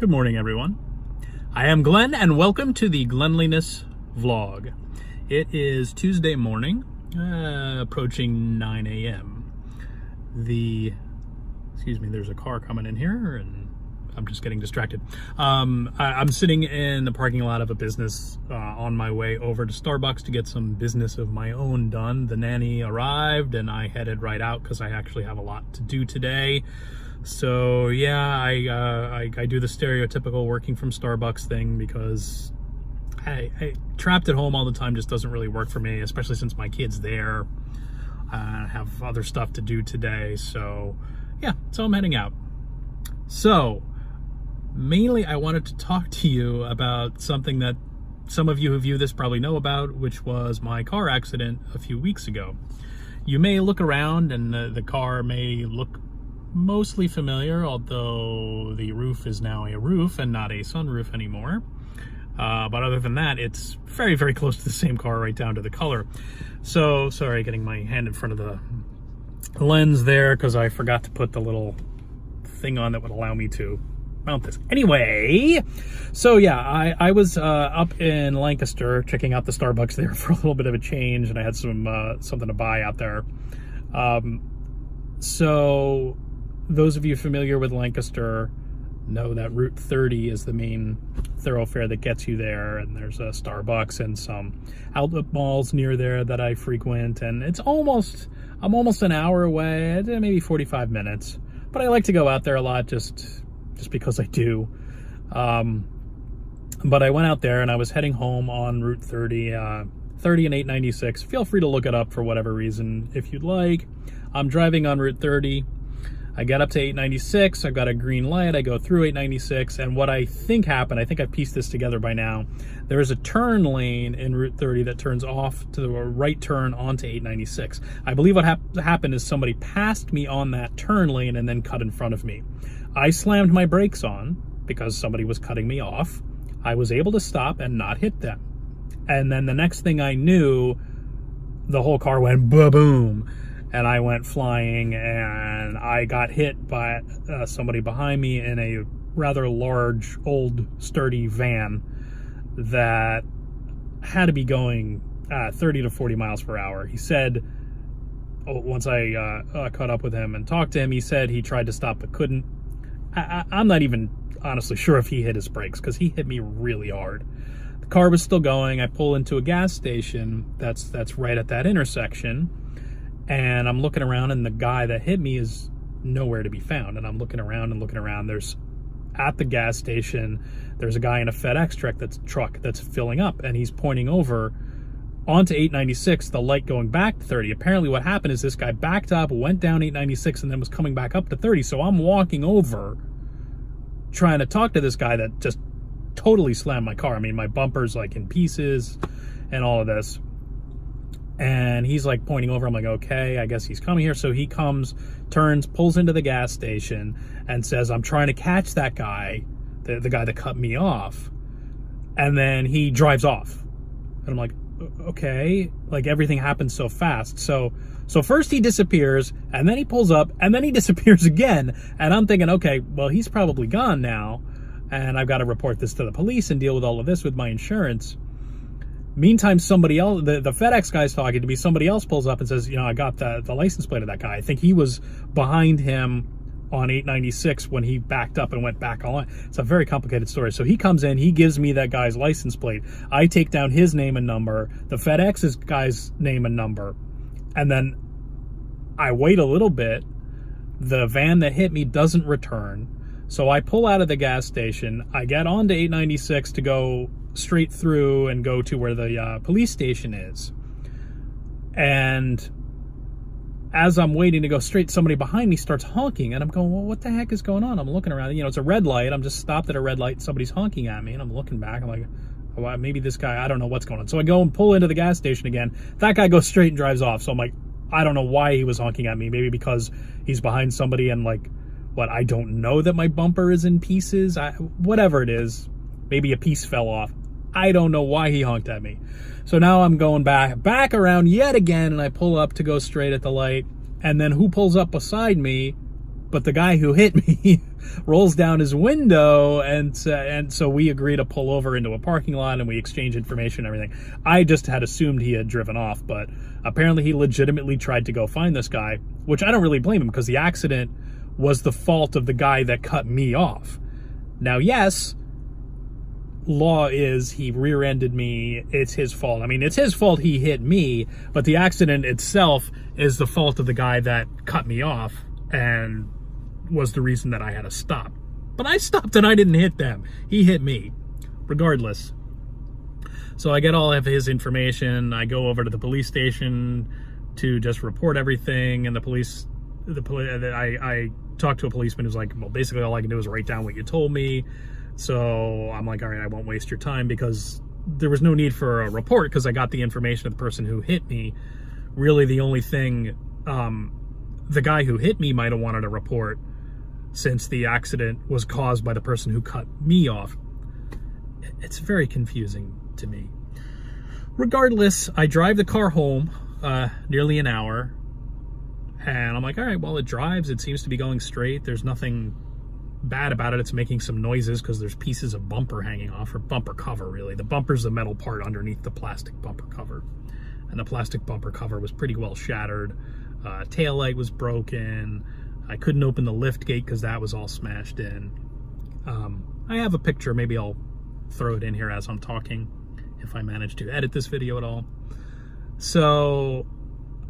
Good morning, everyone. I am Glenn, and welcome to the Glenliness vlog. It is Tuesday morning, approaching 9 a.m. Excuse me, there's a car coming in here, and I'm just getting distracted. I'm sitting in the parking lot of a business on my way over to Starbucks to get some business of my own done. The nanny arrived, and I headed right out because I actually have a lot to do today. So yeah, I do the stereotypical working from Starbucks thing because I trapped at home all the time just doesn't really work for me, especially since my kid's there. I have other stuff to do today, so yeah, so I'm heading out. So mainly I wanted to talk to you about something that some of you who view this probably know about, which was my car accident a few weeks ago. You may look around and the car may look mostly familiar, although the roof is now a roof and not a sunroof anymore. But other than that, it's very, very close to the same car, right down to the color. So, sorry, getting my hand in front of the lens there because I forgot to put the little thing on that would allow me to mount this. Anyway, so yeah, I was up in Lancaster checking out the Starbucks there for a little bit of a change, and I had some something to buy out there. So those of you familiar with Lancaster know that Route 30 is the main thoroughfare that gets you there, and there's a Starbucks and some outlet malls near there that I frequent, and I'm almost an hour away, maybe 45 minutes, but I like to go out there a lot just because I do. But I went out there and I was heading home on Route 30 and 896. Feel free to look it up for whatever reason if you'd like. I'm driving on Route 30. I get up to 896, I've got a green light, I go through 896, and what I think happened, I think I pieced this together by now, there is a turn lane in Route 30 that turns off to the right turn onto 896. I believe what happened is somebody passed me on that turn lane and then cut in front of me. I slammed my brakes on because somebody was cutting me off. I was able to stop and not hit them. And then the next thing I knew, the whole car went ba-boom. And I went flying, and I got hit by somebody behind me in a rather large, old, sturdy van that had to be going 30 to 40 miles per hour. He said, once I caught up with him and talked to him, he said he tried to stop but couldn't. I'm not even honestly sure if he hit his brakes because he hit me really hard. The car was still going. I pull into a gas station that's right at that intersection. And I'm looking around, and the guy that hit me is nowhere to be found. And I'm looking around and looking around. There's, at the gas station, there's a guy in a FedEx truck that's filling up, and he's pointing over onto 896, the light going back to 30. Apparently what happened is this guy backed up, went down 896, and then was coming back up to 30. So I'm walking over, trying to talk to this guy that just totally slammed my car. I mean, my bumper's like in pieces and all of this. And he's like pointing over. I'm like, okay, I guess he's coming here. So he comes, turns, pulls into the gas station and says, I'm trying to catch that guy, the guy that cut me off. And then he drives off. And I'm like, okay, like everything happens so fast. So first he disappears, and then he pulls up, and then he disappears again. And I'm thinking, okay, well, he's probably gone now, and I've got to report this to the police and deal with all of this with my insurance. Meantime, somebody else, the FedEx guy's talking to me, somebody else pulls up and says, you know, I got the license plate of that guy. I think he was behind him on 896 when he backed up and went back online. It's a very complicated story. So he comes in, he gives me that guy's license plate. I take down his name and number, the FedEx's guy's name and number, and then I wait a little bit. The van that hit me doesn't return. So I pull out of the gas station. I get onto 896 to go straight through and go to where the police station is. And as I'm waiting to go straight, somebody behind me starts honking, and I'm going, well, what the heck is going on? I'm looking around, you know, it's a red light. I'm just stopped at a red light. Somebody's honking at me, and I'm looking back. I'm like, well, maybe this guy, I don't know what's going on. So I go and pull into the gas station again. That guy goes straight and drives off. So I'm like, I don't know why he was honking at me. Maybe because he's behind somebody and like, what, I don't know that my bumper is in pieces. Whatever it is, maybe a piece fell off. I don't know why he honked at me. So now I'm going back around yet again, and I pull up to go straight at the light. And then who pulls up beside me But the guy who hit me rolls down his window, and so we agree to pull over into a parking lot, and we exchange information and everything. I just had assumed he had driven off, but apparently he legitimately tried to go find this guy, which I don't really blame him, because the accident was the fault of the guy that cut me off. Now, yes, law is he rear-ended me, it's his fault. I mean, it's his fault he hit me, but the accident itself is the fault of the guy that cut me off and was the reason that I had to stop. But I stopped and I didn't hit them. He hit me, regardless. So I get all of his information. I go over to the police station to just report everything, and I talked to a policeman who's like, well, basically all I can do is write down what you told me. So I'm like, all right, I won't waste your time, because there was no need for a report because I got the information of the person who hit me. Really, the only thing, the guy who hit me might have wanted a report, since the accident was caused by the person who cut me off. It's very confusing to me. Regardless, I drive the car home nearly an hour, and I'm like, all right, well, it drives. It seems to be going straight. There's nothing bad about it. It's making some noises because there's pieces of bumper hanging off, or bumper cover, really. The bumper's the metal part underneath the plastic bumper cover, and the plastic bumper cover was pretty well shattered. Taillight was broken. I couldn't open the lift gate because that was all smashed in. I have a picture. Maybe I'll throw it in here as I'm talking, if I manage to edit this video at all. So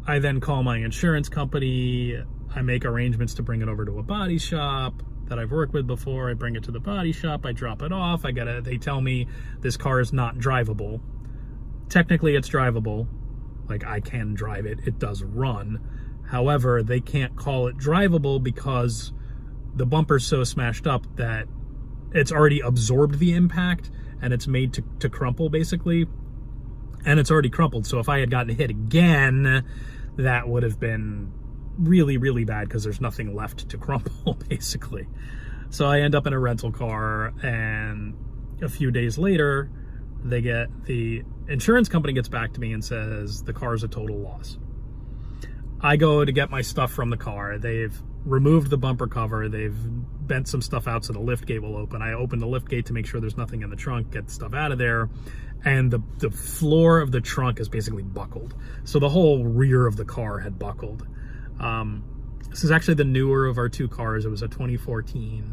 I then call my insurance company. I make arrangements to bring it over to a body shop that I've worked with before. I bring it to the body shop. I drop it off. They tell me this car is not drivable. Technically, it's drivable. Like, I can drive it. It does run. However, they can't call it drivable because the bumper's so smashed up that it's already absorbed the impact and it's made to crumple, basically. And it's already crumpled. So if I had gotten hit again, that would have been really, really bad, because there's nothing left to crumple, basically. So I end up in a rental car, and a few days later, the insurance company gets back to me and says the car's a total loss. I go to get my stuff from the car. They've removed the bumper cover. They've bent some stuff out so the lift gate will open. I open the lift gate to make sure there's nothing in the trunk, get the stuff out of there, and the floor of the trunk is basically buckled. So the whole rear of the car had buckled. This is actually the newer of our two cars. It was a 2014.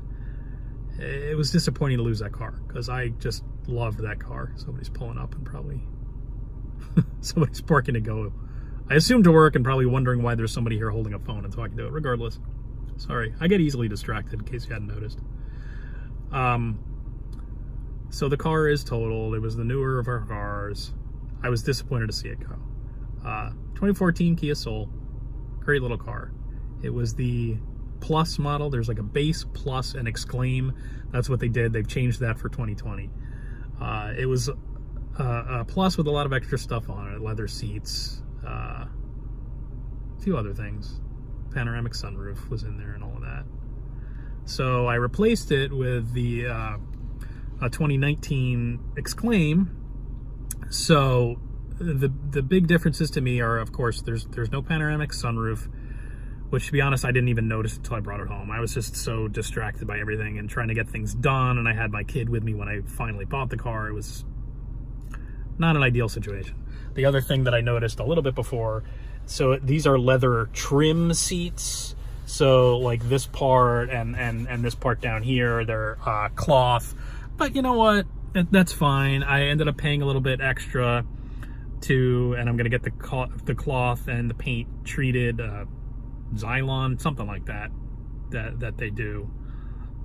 It was disappointing to lose that car, because I just loved that car. Somebody's pulling up and probably somebody's parking to go, I assume, to work, and probably wondering why there's somebody here holding a phone and talking to it. Regardless, sorry, I get easily distracted, in case you hadn't noticed. So the car is totaled. It was the newer of our cars. I was disappointed to see it go. 2014 Kia Soul. Great little car. It was the Plus model. There's like a base, Plus, and Exclaim. That's what they did. They've changed that for 2020. It was a Plus with a lot of extra stuff on it. Leather seats, a few other things. Panoramic sunroof was in there and all of that. So I replaced it with the 2019 Exclaim. So the big differences to me are, of course, there's no panoramic sunroof, which, to be honest, I didn't even notice until I brought it home. I was just so distracted by everything and trying to get things done, and I had my kid with me when I finally bought the car. It was not an ideal situation. The other thing that I noticed a little bit before, so these are leather trim seats. So like this part and this part down here, they're cloth. But you know what? That's fine. I ended up paying a little bit extra and I'm gonna get the cloth and the paint treated Xylon, something like that they do.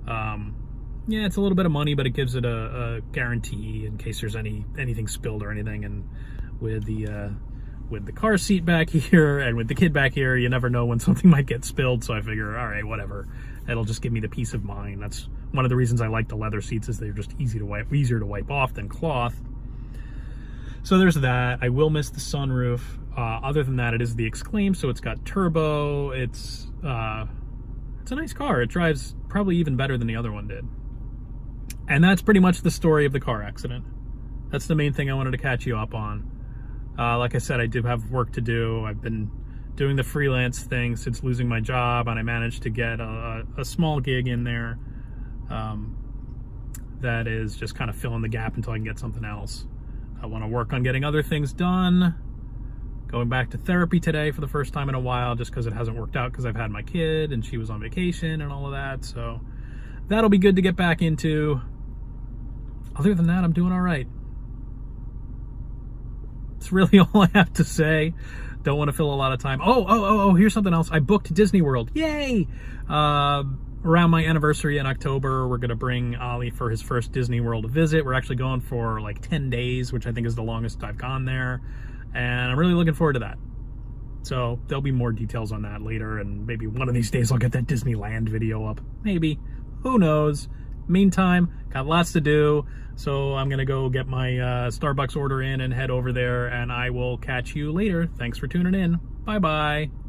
Yeah, it's a little bit of money, but it gives it a guarantee in case there's anything spilled or anything. And with the car seat back here and with the kid back here, you never know when something might get spilled. So I figure, all right, whatever. It'll just give me the peace of mind. That's one of the reasons I like the leather seats, is they're just easier to wipe off than cloth. So there's that. I will miss the sunroof. Other than that, it is the Exclaim, so it's got turbo. It's a nice car. It drives probably even better than the other one did. And that's pretty much the story of the car accident. That's the main thing I wanted to catch you up on. Like I said, I do have work to do. I've been doing the freelance thing since losing my job, and I managed to get a small gig in there that is just kind of filling the gap until I can get something else. I want to work on getting other things done. Going back to therapy today for the first time in a while, just because it hasn't worked out because I've had my kid and she was on vacation and all of that. So that'll be good to get back into. Other than that, I'm doing all right. It's really all I have to say. Don't want to fill a lot of time. Oh, here's something else. I booked Disney World. Yay! Around my anniversary in October, we're going to bring Ollie for his first Disney World visit. We're actually going for like 10 days, which I think is the longest I've gone there. And I'm really looking forward to that. So there'll be more details on that later, and maybe one of these days I'll get that Disneyland video up. Maybe. Who knows? Meantime, got lots to do, so I'm going to go get my Starbucks order in and head over there, and I will catch you later. Thanks for tuning in. Bye-bye.